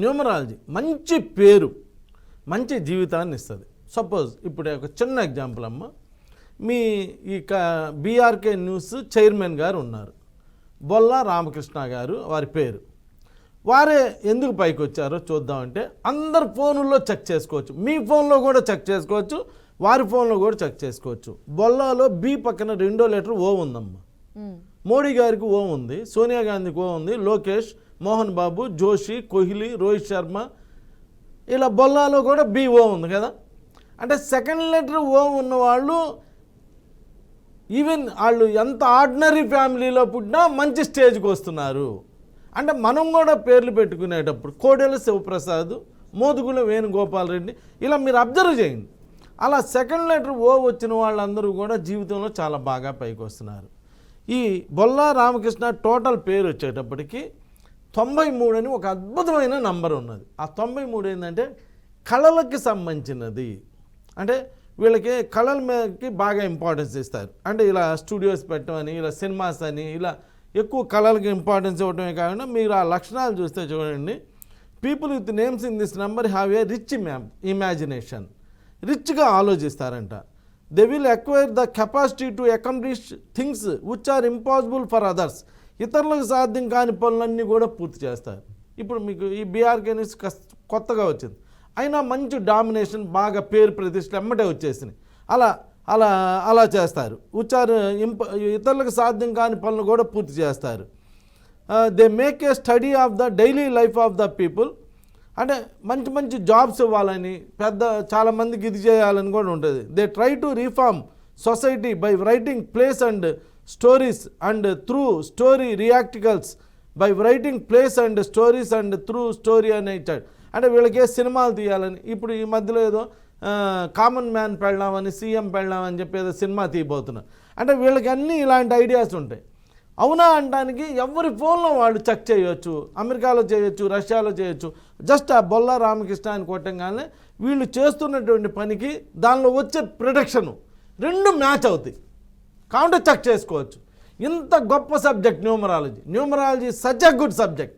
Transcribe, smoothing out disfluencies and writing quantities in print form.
Numerology మంచి పేరు, మంచి జీవితాన్ని ఇస్తుంది. సపోజ్ ఇప్పుడు ఒక చిన్న ఎగ్జాంపుల్ అమ్మ, మీ ఈ బీఆర్కే న్యూస్ చైర్మన్ గారు ఉన్నారు, బొల్లా రామకృష్ణ గారు వారి పేరు. వారే ఎందుకు పైకి వచ్చారో చూద్దామంటే అందరు ఫోన్లో చెక్ చేసుకోవచ్చు, మీ ఫోన్లో కూడా చెక్ చేసుకోవచ్చు, వారి ఫోన్లో కూడా చెక్ చేసుకోవచ్చు. బొల్లాలో బి పక్కన 2వ లెటర్ ఓ ఉందమ్మా. మోడీ గారికి ఓ ఉంది, సోనియా గాంధీకి ఓ ఉంది, లోకేష్, మోహన్ బాబు, జోషి, కోహ్లీ, రోహిత్ శర్మ, ఇలా బొల్లాలో కూడా బి ఓ ఉంది కదా. అంటే సెకండ్ లెటర్ ఓ ఉన్నవాళ్ళు ఈవెన్ వాళ్ళు ఎంత ఆర్డినరీ ఫ్యామిలీలో పుట్టినా మంచి స్టేజ్కి వస్తున్నారు. అంటే మనం కూడా పేర్లు పెట్టుకునేటప్పుడు కోడెల శివప్రసాద్, మోదుగుల వేణుగోపాల్ రెడ్డి, ఇలా మీరు అబ్జర్వ్ చేయండి. అలా సెకండ్ లెటర్ ఓ వచ్చిన వాళ్ళందరూ కూడా జీవితంలో చాలా బాగా పైకి వస్తున్నారు. ఈ బొల్లా రామకృష్ణ టోటల్ పేరు వచ్చేటప్పటికి 93 అని ఒక అద్భుతమైన నంబర్ ఉన్నది. ఆ 93 ఏంటంటే కళలకి సంబంధించినది. అంటే వీళ్ళకి కళల మీదకి బాగా ఇంపార్టెన్స్ ఇస్తారు. అంటే ఇలా స్టూడియోస్ పెట్టమని, ఇలా సినిమాస్ అని, ఇలా ఎక్కువ కళలకి ఇంపార్టెన్స్ ఇవ్వడమే కాకుండా మీరు ఆ లక్షణాలు చూస్తే చూడండి, people with names in this number have a rich imagination. రిచ్గా ఆలోచిస్తారంట. They will acquire the capacity to accomplish things which are impossible for others. ఇతరులకు సాధ్యం కాని పనులన్నీ కూడా పూర్తి చేస్తారు. ఇప్పుడు మీకు ఈ బీఆర్కే న్యూస్ కొత్తగా వచ్చింది, అయినా మంచి డామినేషన్, బాగా పేరు ప్రతిష్టలు ఎమ్మటే వచ్చేసినాయి. అలా అలా అలా చేస్తారు. ఇతరులకు సాధ్యం కాని పనులు కూడా పూర్తి చేస్తారు. They make a study of the daily life of the people. అంటే మంచి మంచి జాబ్స్ ఇవ్వాలని, చాలామందికి ఇది చేయాలని కూడా ఉంటుంది. They try to reform society by writing plays and stories and through story రియాక్టికల్స్ by writing plays and stories and through story అని ఇచ్చాడు. అంటే వీళ్ళకే సినిమాలు తీయాలని, ఇప్పుడు ఈ మధ్యలో ఏదో కామన్ మ్యాన్ పెళ్ళామని, సీఎం పెళ్ళామని చెప్పి ఏదో సినిమా తీయబోతున్నారు. అంటే వీళ్ళకి అన్నీ ఇలాంటి ఐడియాస్ ఉంటాయి. అవునా అనడానికి ఎవరి ఫోన్లో వాళ్ళు చెక్ చేయొచ్చు, అమెరికాలో చేయొచ్చు, రష్యాలో చేయొచ్చు. జస్ట్ ఆ బొల్లా రామకృష్ణ అని కొట్టంగానే వీళ్ళు చేస్తున్నటువంటి పనికి దానిలో వచ్చే ప్రొడక్షను 2 మ్యాచ్ అవుతాయి. కాబట్టి చెక్ చేసుకోవచ్చు. ఇంత గొప్ప subject numerology. Numerology such a good subject.